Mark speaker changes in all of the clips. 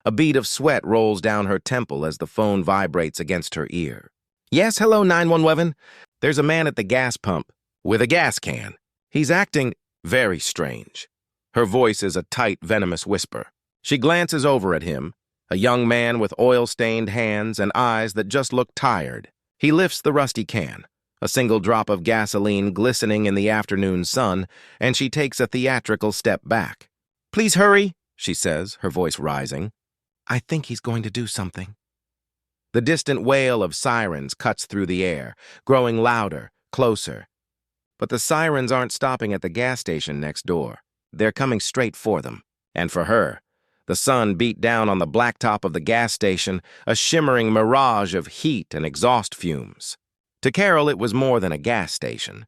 Speaker 1: A bead of sweat rolls down her temple as the phone vibrates against her ear. Yes, hello, 911. There's a man at the gas pump with a gas can. He's acting very strange. Her voice is a tight, venomous whisper. She glances over at him, a young man with oil-stained hands and eyes that just look tired. He lifts the rusty can, a single drop of gasoline glistening in the afternoon sun, and she takes a theatrical step back. Please hurry, she says, her voice rising. I think he's going to do something. The distant wail of sirens cuts through the air, growing louder, closer. But the sirens aren't stopping at the gas station next door. They're coming straight for them. And for her, the sun beat down on the blacktop of the gas station, a shimmering mirage of heat and exhaust fumes. To Carol, it was more than a gas station.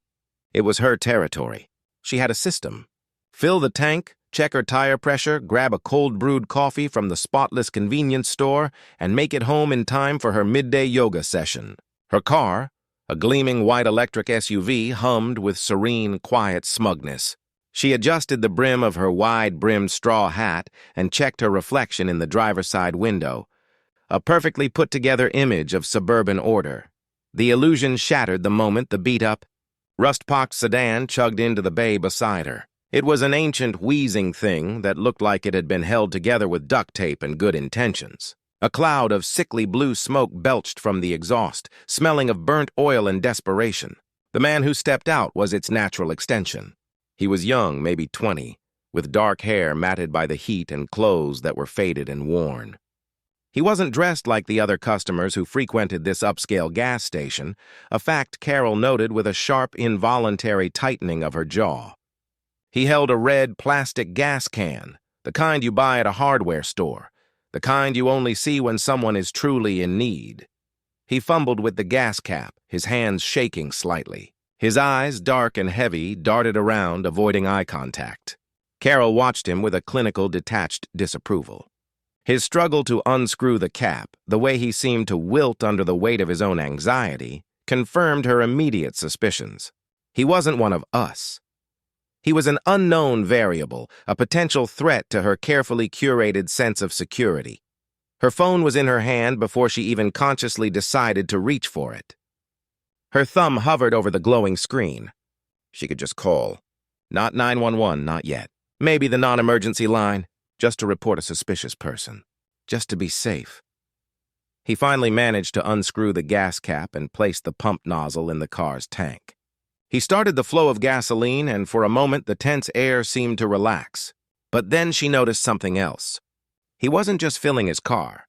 Speaker 1: It was her territory. She had a system. Fill the tank, check her tire pressure, grab a cold-brewed coffee from the spotless convenience store, and make it home in time for her midday yoga session. Her car, a gleaming white electric SUV, hummed with serene, quiet smugness. She adjusted the brim of her wide-brimmed straw hat and checked her reflection in the driver's side window, a perfectly put-together image of suburban order. The illusion shattered the moment the beat-up, rust-pocked sedan chugged into the bay beside her. It was an ancient, wheezing thing that looked like it had been held together with duct tape and good intentions. A cloud of sickly blue smoke belched from the exhaust, smelling of burnt oil and desperation. The man who stepped out was its natural extension. He was young, maybe 20, with dark hair matted by the heat and clothes that were faded and worn. He wasn't dressed like the other customers who frequented this upscale gas station, a fact Carol noted with a sharp, involuntary tightening of her jaw. He held a red plastic gas can, the kind you buy at a hardware store, the kind you only see when someone is truly in need. He fumbled with the gas cap, his hands shaking slightly. His eyes, dark and heavy, darted around, avoiding eye contact. Carol watched him with a clinical, detached disapproval. His struggle to unscrew the cap, the way he seemed to wilt under the weight of his own anxiety, confirmed her immediate suspicions. He wasn't one of us. He was an unknown variable, a potential threat to her carefully curated sense of security. Her phone was in her hand before she even consciously decided to reach for it. Her thumb hovered over the glowing screen. She could just call. Not 911, not yet. Maybe the non-emergency line, just to report a suspicious person. Just to be safe. He finally managed to unscrew the gas cap and place the pump nozzle in the car's tank. He started the flow of gasoline, and for a moment the tense air seemed to relax. But then she noticed something else. He wasn't just filling his car.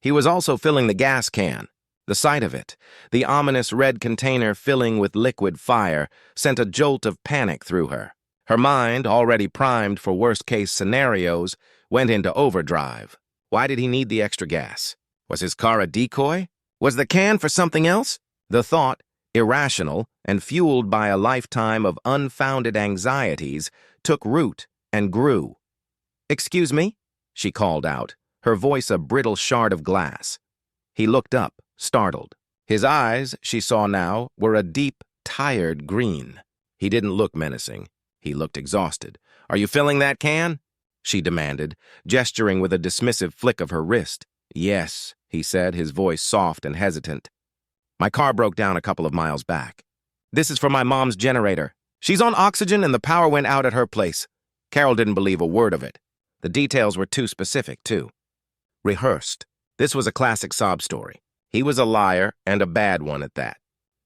Speaker 1: He was also filling the gas can. The sight of it, the ominous red container filling with liquid fire, sent a jolt of panic through her. Her mind, already primed for worst-case scenarios, went into overdrive. Why did he need the extra gas? Was his car a decoy? Was the can for something else? The thought, irrational and fueled by a lifetime of unfounded anxieties, took root and grew. "Excuse me?" she called out, her voice a brittle shard of glass. He looked up, startled. His eyes, she saw now, were a deep, tired green. He didn't look menacing. He looked exhausted. "Are you filling that can?" she demanded, gesturing with a dismissive flick of her wrist. "Yes," he said, his voice soft and hesitant. "My car broke down a couple of miles back. This is for my mom's generator. She's on oxygen and the power went out at her place." Carol didn't believe a word of it. The details were too specific, too. Rehearsed. This was a classic sob story. He was a liar, and a bad one at that.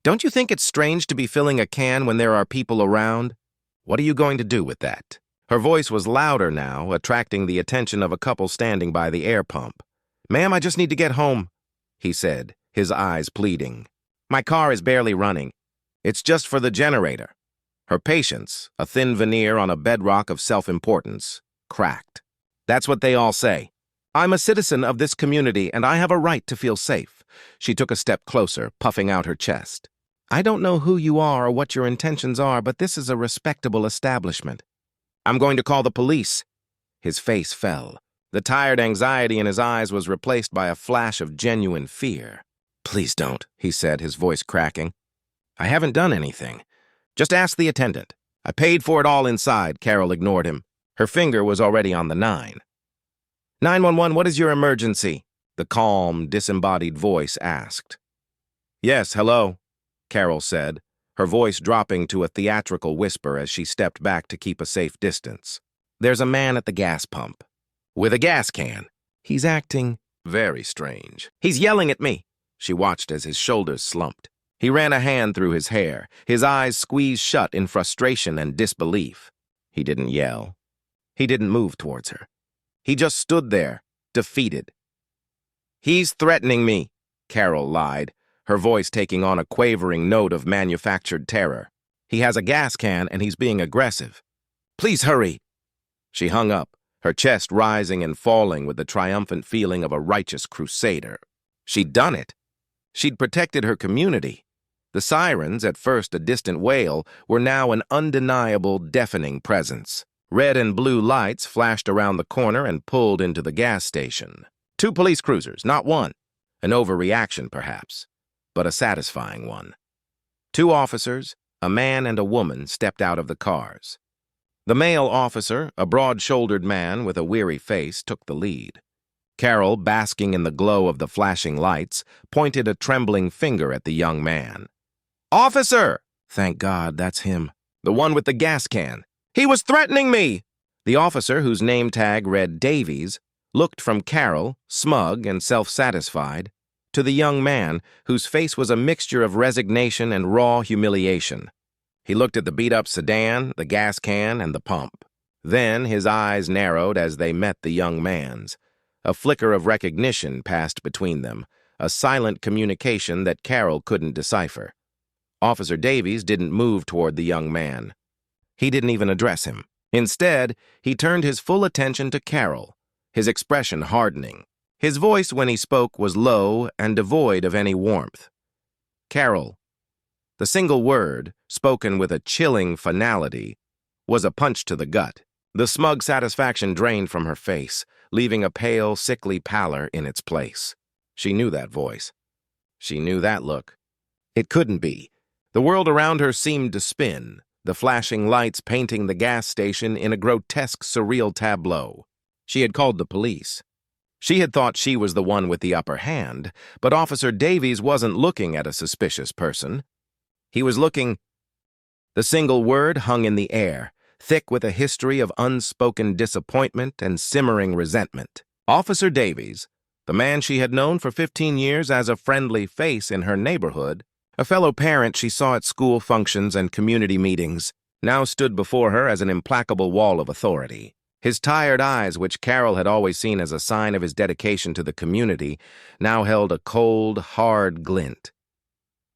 Speaker 1: "Don't you think it's strange to be filling a can when there are people around? What are you going to do with that?" Her voice was louder now, attracting the attention of a couple standing by the air pump. "Ma'am, I just need to get home," he said, his eyes pleading. "My car is barely running. It's just for the generator." Her patience, a thin veneer on a bedrock of self-importance, cracked. "That's what they all say. I'm a citizen of this community, and I have a right to feel safe." She took a step closer, puffing out her chest. "I don't know who you are or what your intentions are, but this is a respectable establishment. I'm going to call the police." His face fell. The tired anxiety in his eyes was replaced by a flash of genuine fear. "Please don't," he said, his voice cracking. "I haven't done anything. Just ask the attendant. I paid for it all inside." Carol ignored him. Her finger was already on the 9. 911, what is your emergency? The calm, disembodied voice asked. Yes, hello, Carol said, her voice dropping to a theatrical whisper as she stepped back to keep a safe distance. There's a man at the gas pump. With a gas can. He's acting very strange. He's yelling at me. She watched as his shoulders slumped. He ran a hand through his hair, his eyes squeezed shut in frustration and disbelief. He didn't yell. He didn't move towards her. He just stood there, defeated. He's threatening me, Carol lied, her voice taking on a quavering note of manufactured terror. He has a gas can and he's being aggressive. Please hurry. She hung up, her chest rising and falling with the triumphant feeling of a righteous crusader. She'd done it. She'd protected her community. The sirens, at first a distant wail, were now an undeniable, deafening presence. Red and blue lights flashed around the corner and pulled into the gas station. 2 police cruisers, not one. An overreaction, perhaps, but a satisfying one. 2 officers, a man and a woman, stepped out of the cars. The male officer, a broad-shouldered man with a weary face, took the lead. Carol, basking in the glow of the flashing lights, pointed a trembling finger at the young man. Officer! Thank God, that's him. The one with the gas can. He was threatening me! The officer, whose name tag read Davies, looked from Carol, smug and self-satisfied, to the young man, whose face was a mixture of resignation and raw humiliation. He looked at the beat-up sedan, the gas can, and the pump. Then his eyes narrowed as they met the young man's. A flicker of recognition passed between them, a silent communication that Carol couldn't decipher. Officer Davies didn't move toward the young man. He didn't even address him. Instead, he turned his full attention to Carol, his expression hardening. His voice when he spoke was low and devoid of any warmth. Carol. The single word, spoken with a chilling finality, was a punch to the gut. The smug satisfaction drained from her face, leaving a pale, sickly pallor in its place. She knew that voice. She knew that look. It couldn't be. The world around her seemed to spin, the flashing lights painting the gas station in a grotesque, surreal tableau. She had called the police. She had thought she was the one with the upper hand, but Officer Davies wasn't looking at a suspicious person. He was looking. The single word hung in the air, thick with a history of unspoken disappointment and simmering resentment. Officer Davies, the man she had known for 15 years as a friendly face in her neighborhood, a fellow parent she saw at school functions and community meetings, now stood before her as an implacable wall of authority. His tired eyes, which Carol had always seen as a sign of his dedication to the community, now held a cold, hard glint.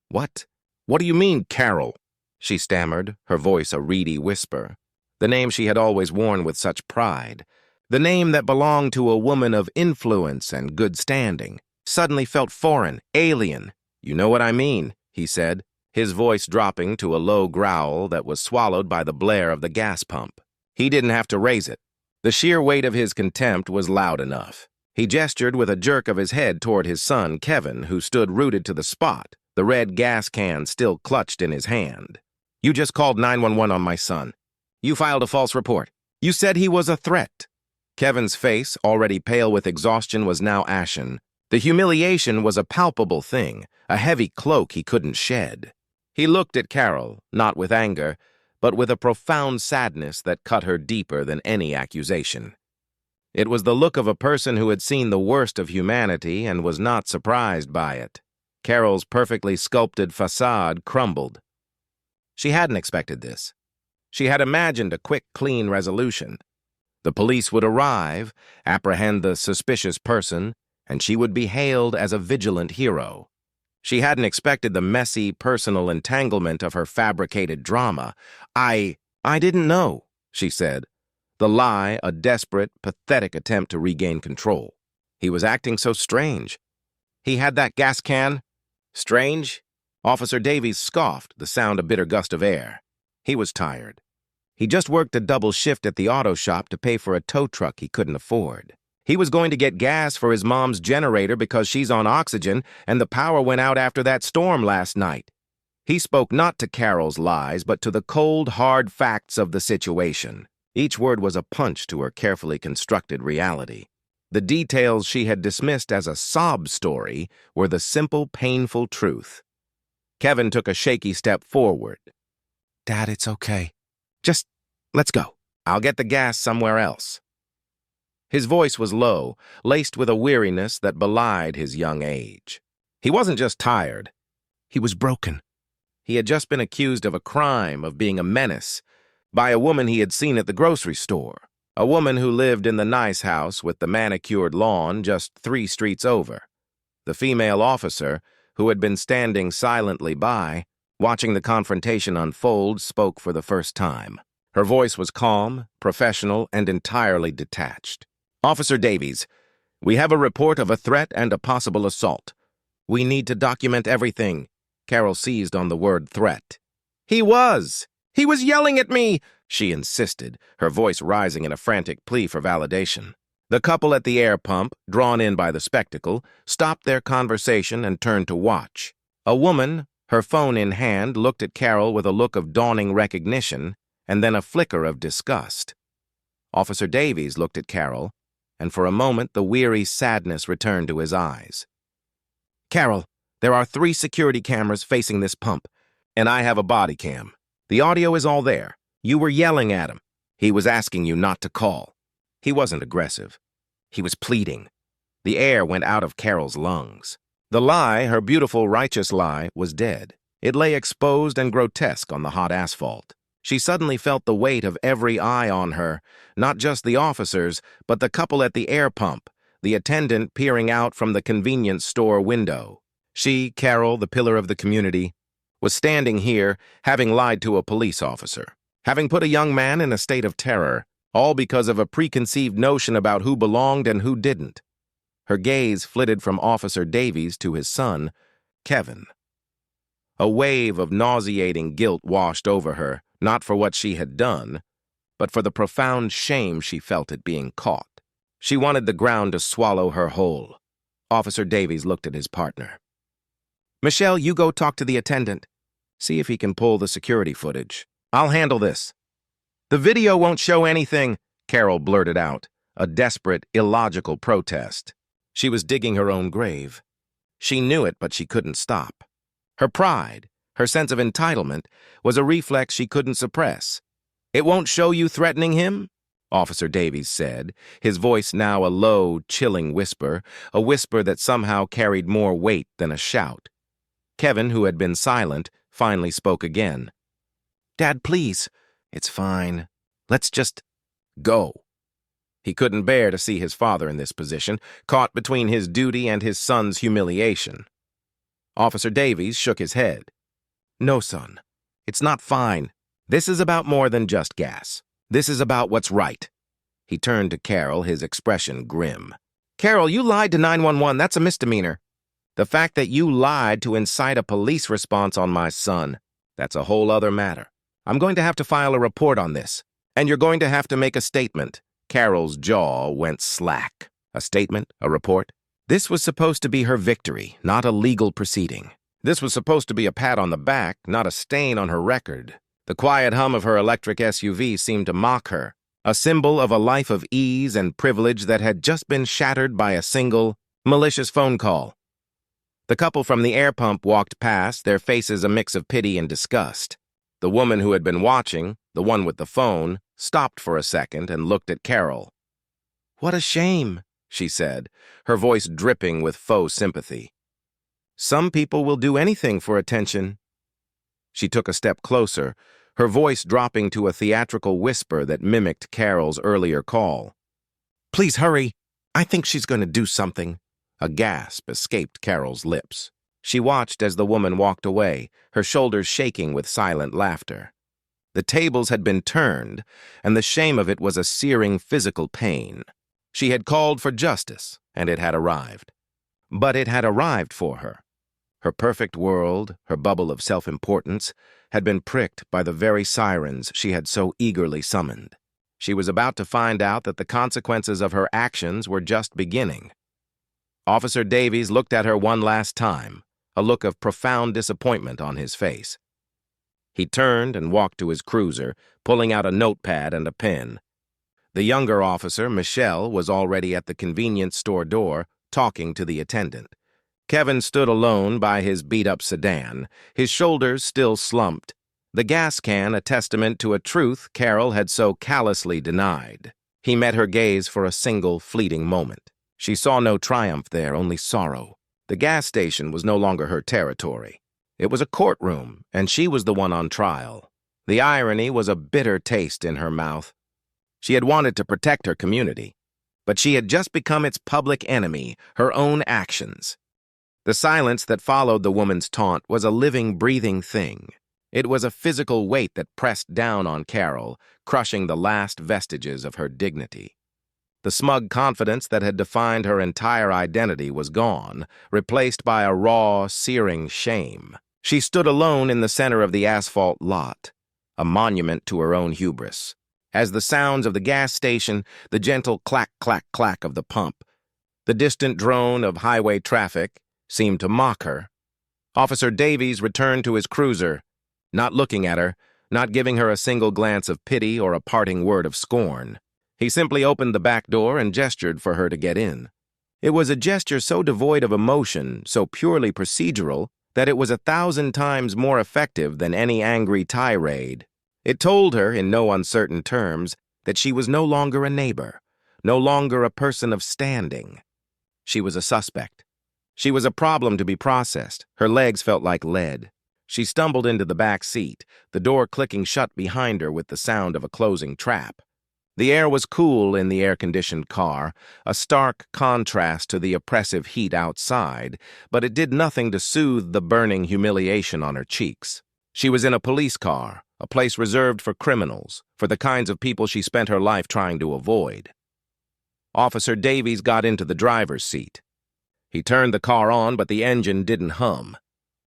Speaker 1: What? What do you mean, Carol? She stammered, her voice a reedy whisper. The name she had always worn with such pride, the name that belonged to a woman of influence and good standing, suddenly felt foreign, alien. You know what I mean, he said, his voice dropping to a low growl that was swallowed by the blare of the gas pump. He didn't have to raise it. The sheer weight of his contempt was loud enough. He gestured with a jerk of his head toward his son, Kevin, who stood rooted to the spot, the red gas can still clutched in his hand. You just called 911 on my son. You filed a false report. You said he was a threat. Kevin's face, already pale with exhaustion, was now ashen. The humiliation was a palpable thing, a heavy cloak he couldn't shed. He looked at Carol, not with anger, but with a profound sadness that cut her deeper than any accusation. It was the look of a person who had seen the worst of humanity and was not surprised by it. Carol's perfectly sculpted facade crumbled. She hadn't expected this. She had imagined a quick, clean resolution. The police would arrive, apprehend the suspicious person, and she would be hailed as a vigilant hero. She hadn't expected the messy, personal entanglement of her fabricated drama. I didn't know, she said. The lie, a desperate, pathetic attempt to regain control. He was acting so strange. He had that gas can. Strange? Officer Davies scoffed, the sound a bitter gust of air. He was tired. He just worked a double shift at the auto shop to pay for a tow truck he couldn't afford. He was going to get gas for his mom's generator because she's on oxygen and the power went out after that storm last night. He spoke not to Carol's lies, but to the cold, hard facts of the situation. Each word was a punch to her carefully constructed reality. The details she had dismissed as a sob story were the simple, painful truth. Kevin took a shaky step forward. "Dad, it's okay. Just let's go. I'll get the gas somewhere else." His voice was low, laced with a weariness that belied his young age. He wasn't just tired. He was broken. He had just been accused of a crime, of being a menace, by a woman he had seen at the grocery store, a woman who lived in the nice house with the manicured lawn just 3 streets over. The female officer, who had been standing silently by, watching the confrontation unfold, spoke for the first time. Her voice was calm, professional, and entirely detached. "Officer Davies, we have a report of a threat and a possible assault. We need to document everything." Carol seized on the word threat. He was yelling at me," she insisted, her voice rising in a frantic plea for validation. The couple at the air pump, drawn in by the spectacle, stopped their conversation and turned to watch. A woman, her phone in hand, looked at Carol with a look of dawning recognition and then a flicker of disgust. Officer Davies looked at Carol, and for a moment the weary sadness returned to his eyes. "Carol, there are 3 security cameras facing this pump, and I have a body cam. The audio is all there. You were yelling at him. He was asking you not to call." He wasn't aggressive. He was pleading. The air went out of Carol's lungs. The lie, her beautiful, righteous lie, was dead. It lay exposed and grotesque on the hot asphalt. She suddenly felt the weight of every eye on her, not just the officers, but the couple at the air pump, the attendant peering out from the convenience store window. She, Carol, the pillar of the community, was standing here, having lied to a police officer, having put a young man in a state of terror, all because of a preconceived notion about who belonged and who didn't. Her gaze flitted from Officer Davies to his son, Kevin. A wave of nauseating guilt washed over her, not for what she had done, but for the profound shame she felt at being caught. She wanted the ground to swallow her whole. Officer Davies looked at his partner. "Michelle, you go talk to the attendant. See if he can pull the security footage. I'll handle this." "The video won't show anything," Carol blurted out, a desperate, illogical protest. She was digging her own grave. She knew it, but she couldn't stop. Her pride, her sense of entitlement, was a reflex she couldn't suppress. "It won't show you threatening him?" Officer Davies said, his voice now a low, chilling whisper, a whisper that somehow carried more weight than a shout. Kevin, who had been silent, finally spoke again. "Dad, please." "It's fine. Let's just go." He couldn't bear to see his father in this position, caught between his duty and his son's humiliation. Officer Davies shook his head. "No, son. It's not fine. This is about more than just gas. This is about what's right." He turned to Carol, his expression grim. "Carol, you lied to 911. That's a misdemeanor. The fact that you lied to incite a police response on my son, that's a whole other matter. I'm going to have to file a report on this, and you're going to have to make a statement." Carol's jaw went slack. A statement? A report? This was supposed to be her victory, not a legal proceeding. This was supposed to be a pat on the back, not a stain on her record. The quiet hum of her electric SUV seemed to mock her, a symbol of a life of ease and privilege that had just been shattered by a single, malicious phone call. The couple from the air pump walked past, their faces a mix of pity and disgust. The woman who had been watching, the one with the phone, stopped for a second and looked at Carol. "What a shame," she said, her voice dripping with faux sympathy. "Some people will do anything for attention." She took a step closer, her voice dropping to a theatrical whisper that mimicked Carol's earlier call. "Please hurry. I think she's going to do something." A gasp escaped Carol's lips. She watched as the woman walked away, her shoulders shaking with silent laughter. The tables had been turned, and the shame of it was a searing physical pain. She had called for justice, and it had arrived. But it had arrived for her. Her perfect world, her bubble of self-importance, had been pricked by the very sirens she had so eagerly summoned. She was about to find out that the consequences of her actions were just beginning. Officer Davies looked at her one last time, a look of profound disappointment on his face. He turned and walked to his cruiser, pulling out a notepad and a pen. The younger officer, Michelle, was already at the convenience store door, talking to the attendant. Kevin stood alone by his beat-up sedan, his shoulders still slumped, the gas can a testament to a truth Carol had so callously denied. He met her gaze for a single, fleeting moment. She saw no triumph there, only sorrow. The gas station was no longer her territory. It was a courtroom, and she was the one on trial. The irony was a bitter taste in her mouth. She had wanted to protect her community, but she had just become its public enemy, her own actions. The silence that followed the woman's taunt was a living, breathing thing. It was a physical weight that pressed down on Carol, crushing the last vestiges of her dignity. The smug confidence that had defined her entire identity was gone, replaced by a raw, searing shame. She stood alone in the center of the asphalt lot, a monument to her own hubris. As the sounds of the gas station, the gentle clack, clack, clack of the pump, the distant drone of highway traffic seemed to mock her. Officer Davies returned to his cruiser, not looking at her, not giving her a single glance of pity or a parting word of scorn. He simply opened the back door and gestured for her to get in. It was a gesture so devoid of emotion, so purely procedural, that it was 1,000 times more effective than any angry tirade. It told her, in no uncertain terms, that she was no longer a neighbor, no longer a person of standing. She was a suspect. She was a problem to be processed. Her legs felt like lead. She stumbled into the back seat, the door clicking shut behind her with the sound of a closing trap. The air was cool in the air-conditioned car, a stark contrast to the oppressive heat outside, but it did nothing to soothe the burning humiliation on her cheeks. She was in a police car, a place reserved for criminals, for the kinds of people she spent her life trying to avoid. Officer Davies got into the driver's seat. He turned the car on, but the engine didn't hum.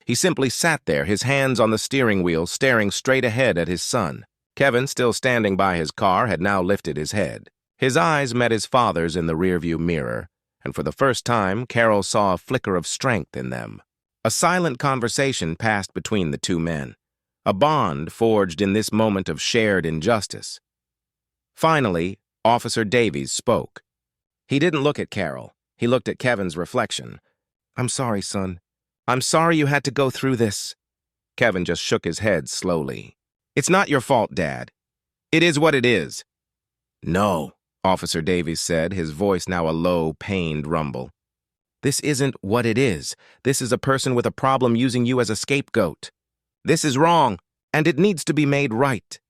Speaker 1: He simply sat there, his hands on the steering wheel, staring straight ahead at his son. Kevin, still standing by his car, had now lifted his head. His eyes met his father's in the rearview mirror, and for the first time, Carol saw a flicker of strength in them. A silent conversation passed between the two men, a bond forged in this moment of shared injustice. Finally, Officer Davies spoke. He didn't look at Carol. He looked at Kevin's reflection. "I'm sorry, son. I'm sorry you had to go through this." Kevin just shook his head slowly. "It's not your fault, Dad. It is what it is." "No," Officer Davies said, his voice now a low, pained rumble. "This isn't what it is. This is a person with a problem using you as a scapegoat. This is wrong, and it needs to be made right."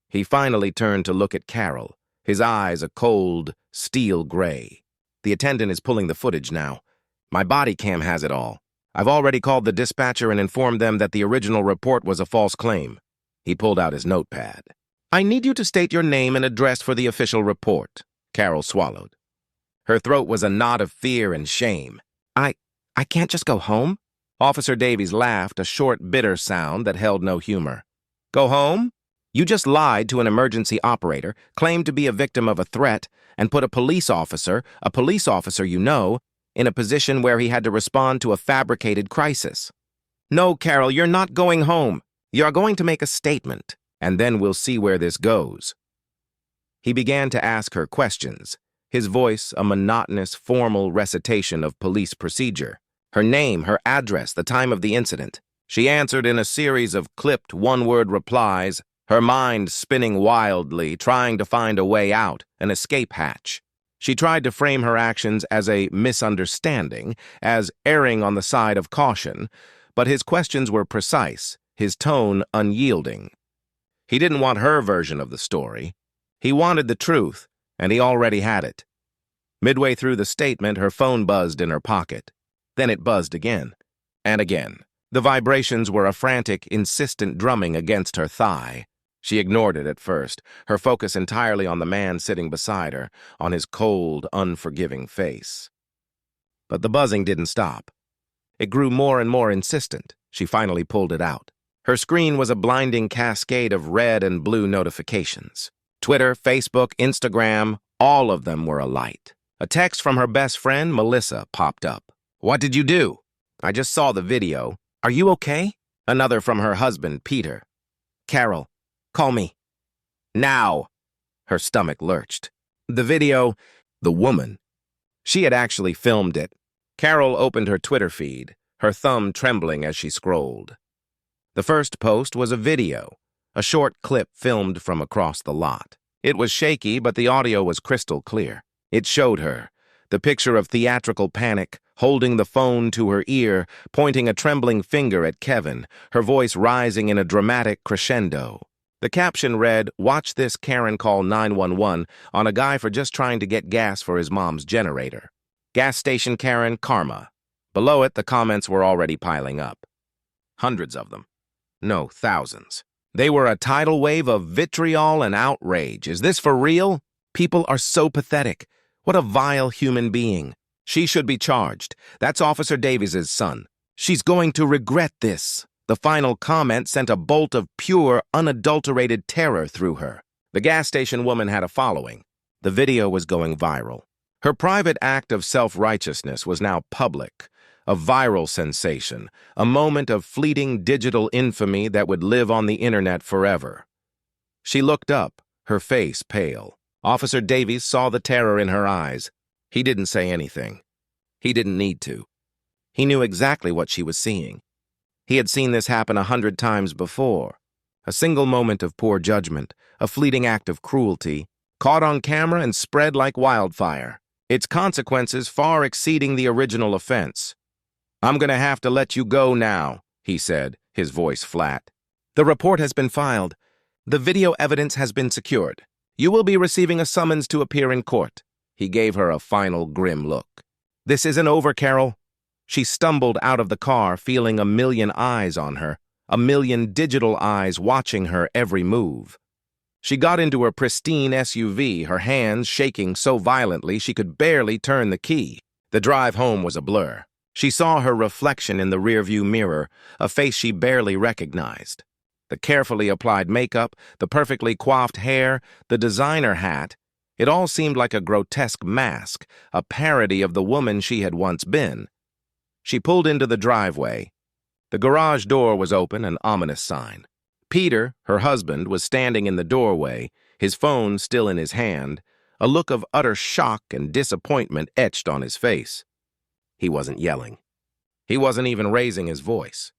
Speaker 1: He finally turned to look at Carol, his eyes a cold, steel gray. "The attendant is pulling the footage now. My body cam has it all. I've already called the dispatcher and informed them that the original report was a false claim." He pulled out his notepad. "I need you to state your name and address for the official report." Carol swallowed. Her throat was a knot of fear and shame. I can't just go home?" Officer Davies laughed, a short, bitter sound that held no humor. "Go home? You just lied to an emergency operator, claimed to be a victim of a threat, and put a police officer you know, in a position where he had to respond to a fabricated crisis. No, Carol, you're not going home. You're going to make a statement, and then we'll see where this goes." He began to ask her questions, his voice a monotonous, formal recitation of police procedure. Her name, her address, the time of the incident. She answered in a series of clipped one-word replies, her mind spinning wildly, trying to find a way out, an escape hatch. She tried to frame her actions as a misunderstanding, as erring on the side of caution, but his questions were precise, his tone unyielding. He didn't want her version of the story. He wanted the truth, and he already had it. Midway through the statement, her phone buzzed in her pocket. Then it buzzed again, and again. The vibrations were a frantic, insistent drumming against her thigh. She ignored it at first, her focus entirely on the man sitting beside her, on his cold, unforgiving face. But the buzzing didn't stop. It grew more and more insistent. She finally pulled it out. Her screen was a blinding cascade of red and blue notifications. Twitter, Facebook, Instagram, all of them were alight. A text from her best friend, Melissa, popped up. "What did you do?" "I just saw the video. Are you okay?" Another from her husband, Peter. "Carol, call me. Now." Her stomach lurched. The video, the woman, she had actually filmed it. Carol opened her Twitter feed, her thumb trembling as she scrolled. The first post was a video, a short clip filmed from across the lot. It was shaky, but the audio was crystal clear. It showed her, the picture of theatrical panic, holding the phone to her ear, pointing a trembling finger at Kevin, her voice rising in a dramatic crescendo. The caption read, "Watch this Karen call 911 on a guy for just trying to get gas for his mom's generator. Gas station Karen karma." Below it, the comments were already piling up. Hundreds of them. No, thousands. They were a tidal wave of vitriol and outrage. Is this for real? People are so pathetic. What a vile human being. She should be charged. That's Officer Davies's son. She's going to regret this. The final comment sent a bolt of pure, unadulterated terror through her. The gas station woman had a following. The video was going viral. Her private act of self-righteousness was now public, a viral sensation, a moment of fleeting digital infamy that would live on the internet forever. She looked up, her face pale. Officer Davies saw the terror in her eyes. He didn't say anything. He didn't need to. He knew exactly what she was seeing. He had seen this happen 100 times before. A single moment of poor judgment, a fleeting act of cruelty, caught on camera and spread like wildfire, its consequences far exceeding the original offense. "I'm going to have to let you go now," he said, his voice flat. "The report has been filed. The video evidence has been secured. You will be receiving a summons to appear in court." He gave her a final grim look. "This isn't over, Carol." She stumbled out of the car, feeling a million eyes on her, a million digital eyes watching her every move. She got into her pristine SUV, her hands shaking so violently she could barely turn the key. The drive home was a blur. She saw her reflection in the rearview mirror, a face she barely recognized. The carefully applied makeup, the perfectly coiffed hair, the designer hat, it all seemed like a grotesque mask, a parody of the woman she had once been. She pulled into the driveway. The garage door was open, an ominous sign. Peter, her husband, was standing in the doorway, his phone still in his hand, a look of utter shock and disappointment etched on his face. He wasn't yelling. He wasn't even raising his voice.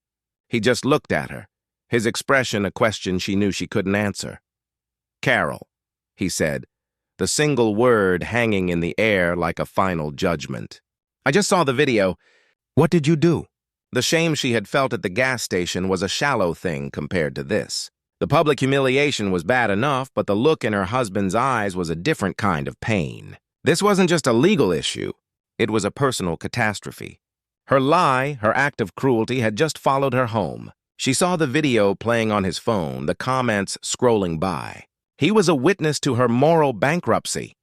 Speaker 1: He just looked at her, his expression a question she knew she couldn't answer. "Carol," he said, the single word hanging in the air like a final judgment. "I just saw the video. What did you do?" The shame she had felt at the gas station was a shallow thing compared to this. The public humiliation was bad enough, but the look in her husband's eyes was a different kind of pain. This wasn't just a legal issue. It was a personal catastrophe. Her lie, her act of cruelty, had just followed her home. She saw the video playing on his phone, the comments scrolling by. He was a witness to her moral bankruptcy.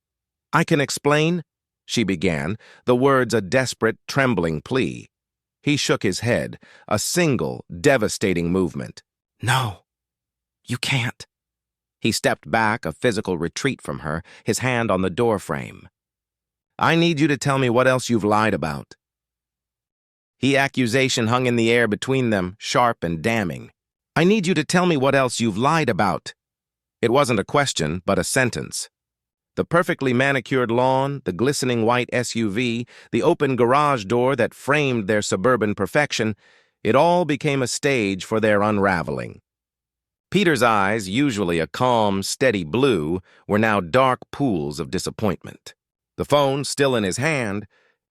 Speaker 1: "I can explain," she began, the words a desperate, trembling plea. He shook his head, a single, devastating movement. "No, you can't." He stepped back, a physical retreat from her, his hand on the doorframe. "I need you to tell me what else you've lied about." The accusation hung in the air between them, sharp and damning. "I need you to tell me what else you've lied about." It wasn't a question, but a sentence. The perfectly manicured lawn, the glistening white SUV, the open garage door that framed their suburban perfection, it all became a stage for their unraveling. Peter's eyes, usually a calm, steady blue, were now dark pools of disappointment. The phone, still in his hand,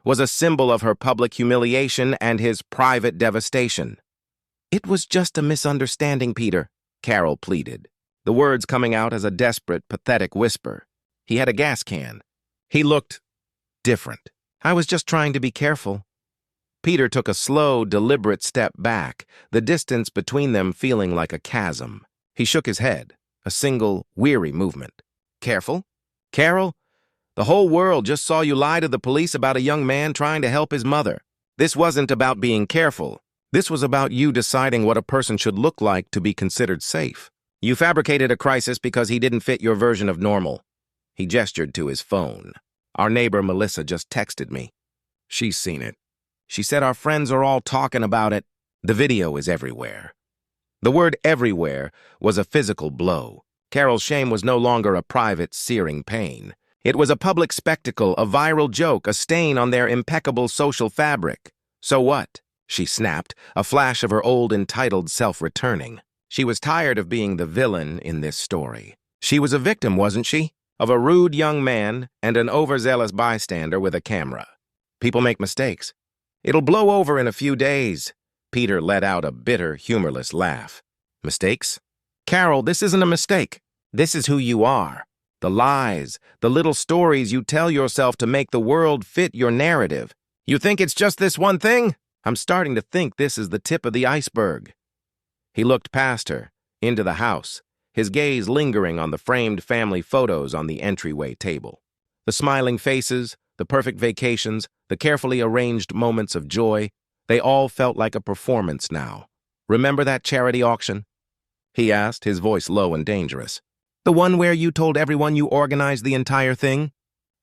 Speaker 1: was a symbol of her public humiliation and his private devastation. "It was just a misunderstanding, Peter," Carol pleaded, the words coming out as a desperate, pathetic whisper. He had a gas can. He looked different. "I was just trying to be careful." Peter took a slow, deliberate step back, the distance between them feeling like a chasm. He shook his head, a single, weary movement. "Careful? Carol, the whole world just saw you lie to the police about a young man trying to help his mother. This wasn't about being careful. This was about you deciding what a person should look like to be considered safe. You fabricated a crisis because he didn't fit your version of normal." He gestured to his phone. "Our neighbor Melissa just texted me. She's seen it. She said our friends are all talking about it. The video is everywhere." The word everywhere was a physical blow. Carol's shame was no longer a private, searing pain. It was a public spectacle, a viral joke, a stain on their impeccable social fabric. So what? She snapped, a flash of her old entitled self returning. She was tired of being the villain in this story. She was a victim, wasn't she? Of a rude young man and an overzealous bystander with a camera. People make mistakes. It'll blow over in a few days. Peter let out a bitter, humorless laugh. Mistakes? Carol, this isn't a mistake. This is who you are. The lies, the little stories you tell yourself to make the world fit your narrative. You think it's just this one thing? I'm starting to think this is the tip of the iceberg. He looked past her, into the house, his gaze lingering on the framed family photos on the entryway table. The smiling faces, the perfect vacations, the carefully arranged moments of joy, they all felt like a performance now. Remember that charity auction? He asked, his voice low and dangerous. The one where you told everyone you organized the entire thing?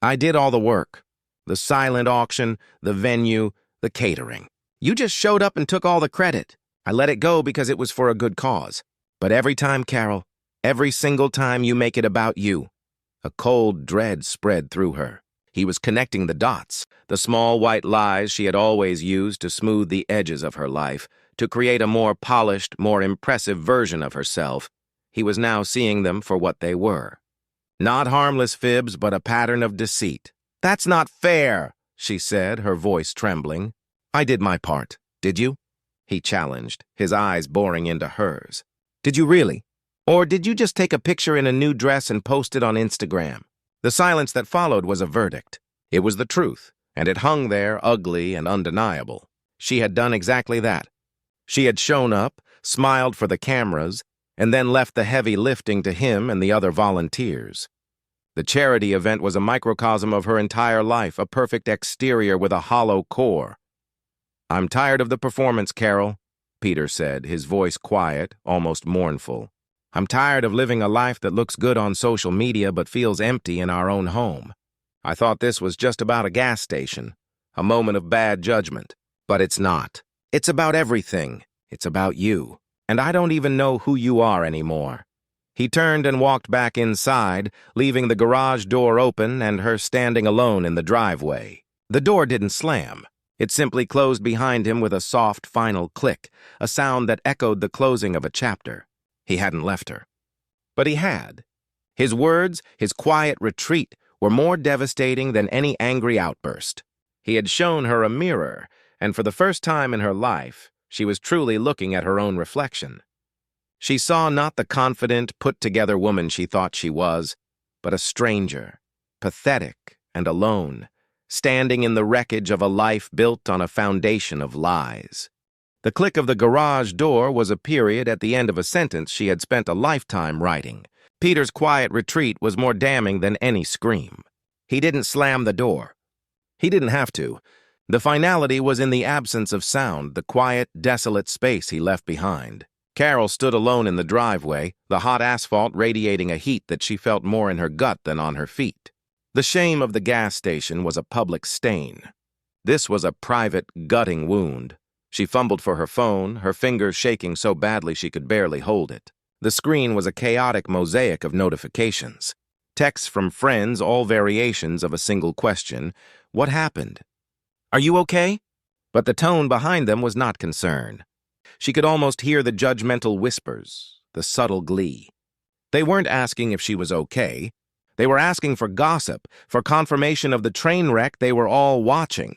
Speaker 1: I did all the work. The silent auction, the venue, the catering. You just showed up and took all the credit. I let it go because it was for a good cause. But every time, Carol, every single time you make it about you. A cold dread spread through her. He was connecting the dots, the small white lies she had always used to smooth the edges of her life, to create a more polished, more impressive version of herself. He was now seeing them for what they were. Not harmless fibs, but a pattern of deceit. That's not fair, she said, her voice trembling. I did my part. Did you? He challenged, his eyes boring into hers. Did you really? Or did you just take a picture in a new dress and post it on Instagram? The silence that followed was a verdict. It was the truth, and it hung there, ugly and undeniable. She had done exactly that. She had shown up, smiled for the cameras, and then left the heavy lifting to him and the other volunteers. The charity event was a microcosm of her entire life, a perfect exterior with a hollow core. I'm tired of the performance, Carol, Peter said, his voice quiet, almost mournful. I'm tired of living a life that looks good on social media but feels empty in our own home. I thought this was just about a gas station, a moment of bad judgment. But it's not. It's about everything. It's about you. And I don't even know who you are anymore. He turned and walked back inside, leaving the garage door open and her standing alone in the driveway. The door didn't slam. It simply closed behind him with a soft, final click, a sound that echoed the closing of a chapter. He hadn't left her. But he had. His words, his quiet retreat, were more devastating than any angry outburst. He had shown her a mirror, and for the first time in her life, she was truly looking at her own reflection. She saw not the confident, put-together woman she thought she was, but a stranger, pathetic and alone, standing in the wreckage of a life built on a foundation of lies. The click of the garage door was a period at the end of a sentence she had spent a lifetime writing. Peter's quiet retreat was more damning than any scream. He didn't slam the door. He didn't have to. The finality was in the absence of sound, the quiet, desolate space he left behind. Carol stood alone in the driveway, the hot asphalt radiating a heat that she felt more in her gut than on her feet. The shame of the gas station was a public stain. This was a private, gutting wound. She fumbled for her phone, her fingers shaking so badly she could barely hold it. The screen was a chaotic mosaic of notifications. Texts from friends, all variations of a single question. What happened? Are you okay? But the tone behind them was not concern. She could almost hear the judgmental whispers, the subtle glee. They weren't asking if she was okay. They were asking for gossip, for confirmation of the train wreck they were all watching.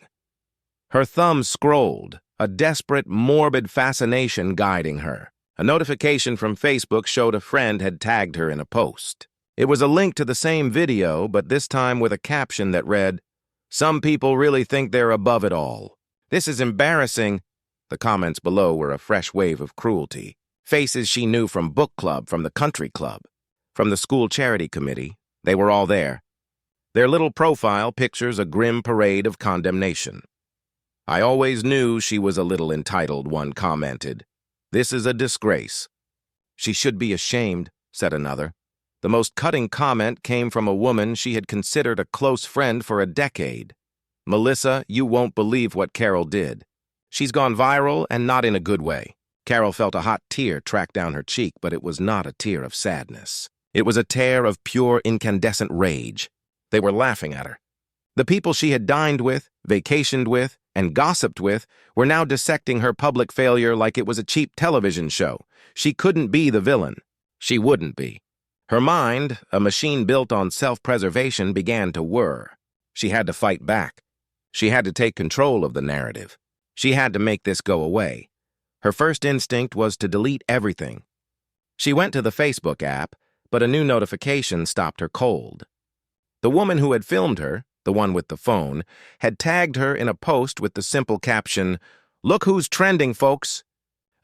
Speaker 1: Her thumb scrolled, a desperate, morbid fascination guiding her. A notification from Facebook showed a friend had tagged her in a post. It was a link to the same video, but this time with a caption that read, "Some people really think they're above it all. This is embarrassing." The comments below were a fresh wave of cruelty. Faces she knew from book club, from the country club, from the school charity committee. They were all there. Their little profile pictures a grim parade of condemnation. I always knew she was a little entitled, one commented. This is a disgrace. She should be ashamed, said another. The most cutting comment came from a woman she had considered a close friend for a decade. Melissa, you won't believe what Carol did. She's gone viral and not in a good way. Carol felt a hot tear track down her cheek, but it was not a tear of sadness. It was a tear of pure incandescent rage. They were laughing at her. The people she had dined with, vacationed with, and gossiped with were now dissecting her public failure like it was a cheap television show. She couldn't be the villain. She wouldn't be. Her mind, a machine built on self-preservation, began to whir. She had to fight back. She had to take control of the narrative. She had to make this go away. Her first instinct was to delete everything. She went to the Facebook app, but a new notification stopped her cold. The woman who had filmed her, the one with the phone, had tagged her in a post with the simple caption, "Look who's trending, folks!"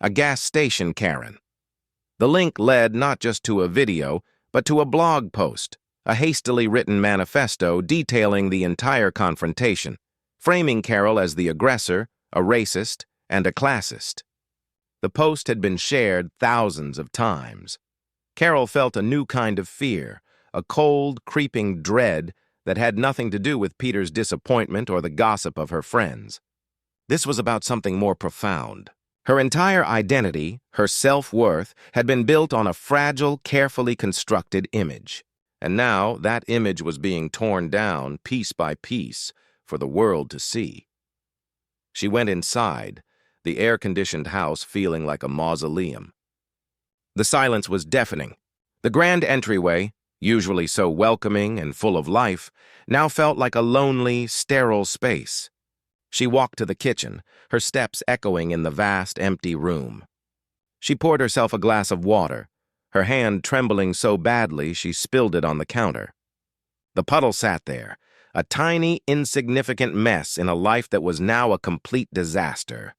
Speaker 1: A gas station Karen. The link led not just to a video, but to a blog post, a hastily written manifesto detailing the entire confrontation, framing Carol as the aggressor, a racist, and a classist. The post had been shared thousands of times. Carol felt a new kind of fear, a cold, creeping dread that had nothing to do with Peter's disappointment or the gossip of her friends. This was about something more profound. Her entire identity, her self-worth, had been built on a fragile, carefully constructed image. And now that image was being torn down, piece by piece, for the world to see. She went inside, the air-conditioned house feeling like a mausoleum. The silence was deafening. The grand entryway, usually so welcoming and full of life, now felt like a lonely, sterile space. She walked to the kitchen, her steps echoing in the vast, empty room. She poured herself a glass of water, her hand trembling so badly she spilled it on the counter. The puddle sat there, a tiny, insignificant mess in a life that was now a complete disaster.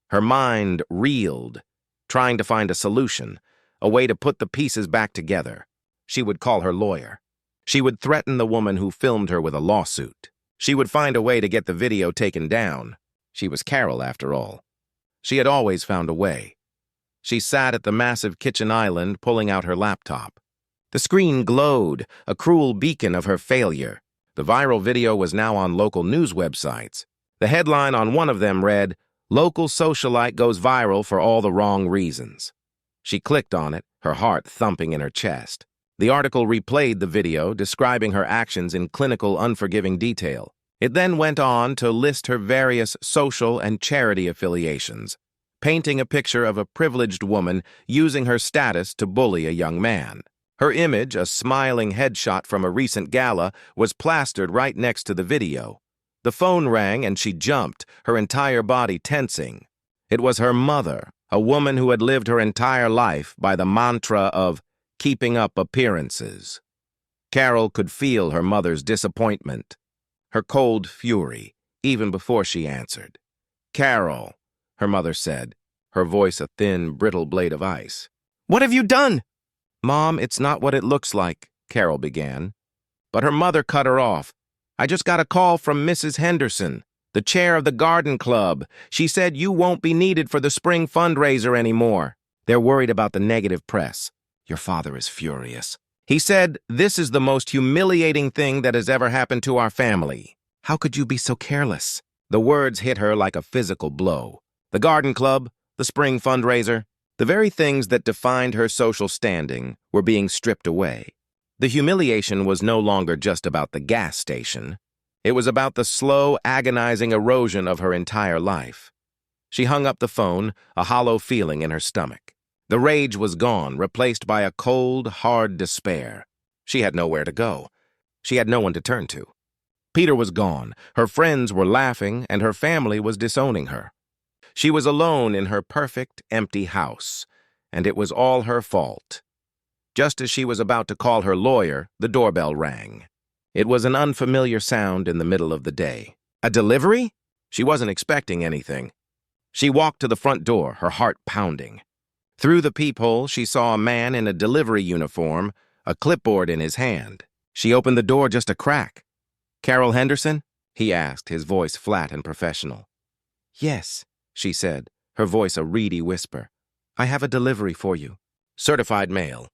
Speaker 1: Her mind reeled, trying to find a solution, a way to put the pieces back together. She would call her lawyer. She would threaten the woman who filmed her with a lawsuit. She would find a way to get the video taken down. She was Carol, after all. She had always found a way. She sat at the massive kitchen island, pulling out her laptop. The screen glowed, a cruel beacon of her failure. The viral video was now on local news websites. The headline on one of them read, "Local socialite goes viral for all the wrong reasons." She clicked on it, her heart thumping in her chest. The article replayed the video, describing her actions in clinical, unforgiving detail. It then went on to list her various social and charity affiliations, painting a picture of a privileged woman using her status to bully a young man. Her image, a smiling headshot from a recent gala, was plastered right next to the video. The phone rang and she jumped, her entire body tensing. It was her mother, a woman who had lived her entire life by the mantra of keeping up appearances. Carol could feel her mother's disappointment, her cold fury, even before she answered. "Carol," her mother said, her voice a thin, brittle blade of ice. "What have you done?" "Mom, it's not what it looks like," Carol began. But her mother cut her off. "I just got a call from Mrs. Henderson, the chair of the garden club. She said you won't be needed for the spring fundraiser anymore. They're worried about the negative press. Your father is furious. He said, this is the most humiliating thing that has ever happened to our family. How could you be so careless?" The words hit her like a physical blow. The garden club, the spring fundraiser, the very things that defined her social standing were being stripped away. The humiliation was no longer just about the gas station. It was about the slow, agonizing erosion of her entire life. She hung up the phone, a hollow feeling in her stomach. The rage was gone, replaced by a cold, hard despair. She had nowhere to go. She had no one to turn to. Peter was gone, her friends were laughing, and her family was disowning her. She was alone in her perfect, empty house, and it was all her fault. Just as she was about to call her lawyer, the doorbell rang. It was an unfamiliar sound in the middle of the day. A delivery? She wasn't expecting anything. She walked to the front door, her heart pounding. Through the peephole, she saw a man in a delivery uniform, a clipboard in his hand. She opened the door just a crack. "Carol Henderson?" he asked, his voice flat and professional. "Yes," she said, her voice a reedy whisper. "I have a delivery for you." "Certified mail."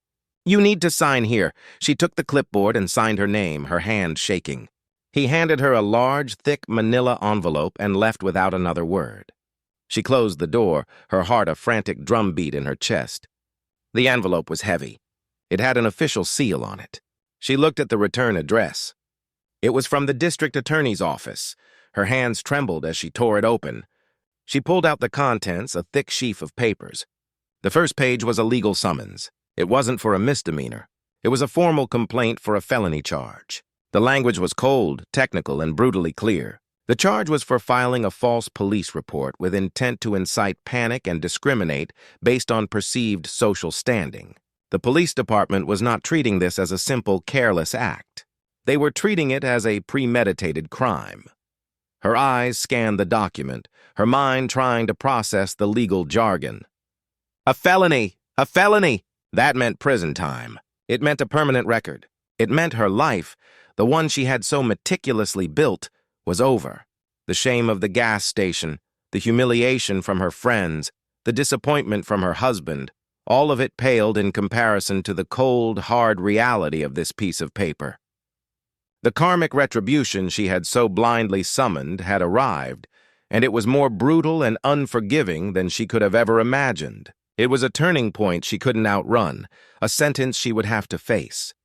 Speaker 1: "You need to sign here." She took the clipboard and signed her name, her hand shaking. He handed her a large, thick manila envelope and left without another word. She closed the door, her heart a frantic drumbeat in her chest. The envelope was heavy. It had an official seal on it. She looked at the return address. It was from the district attorney's office. Her hands trembled as she tore it open. She pulled out the contents, a thick sheaf of papers. The first page was a legal summons. It wasn't for a misdemeanor. It was a formal complaint for a felony charge. The language was cold, technical, and brutally clear. The charge was for filing a false police report with intent to incite panic and discriminate based on perceived social standing. The police department was not treating this as a simple, careless act. They were treating it as a premeditated crime. Her eyes scanned the document, her mind trying to process the legal jargon. A felony! A felony! That meant prison time. It meant a permanent record. It meant her life, the one she had so meticulously built, was over. The shame of the gas station, the humiliation from her friends, the disappointment from her husband, all of it paled in comparison to the cold, hard reality of this piece of paper. The karmic retribution she had so blindly summoned had arrived, and it was more brutal and unforgiving than she could have ever imagined. It was a turning point she couldn't outrun, a sentence she would have to face.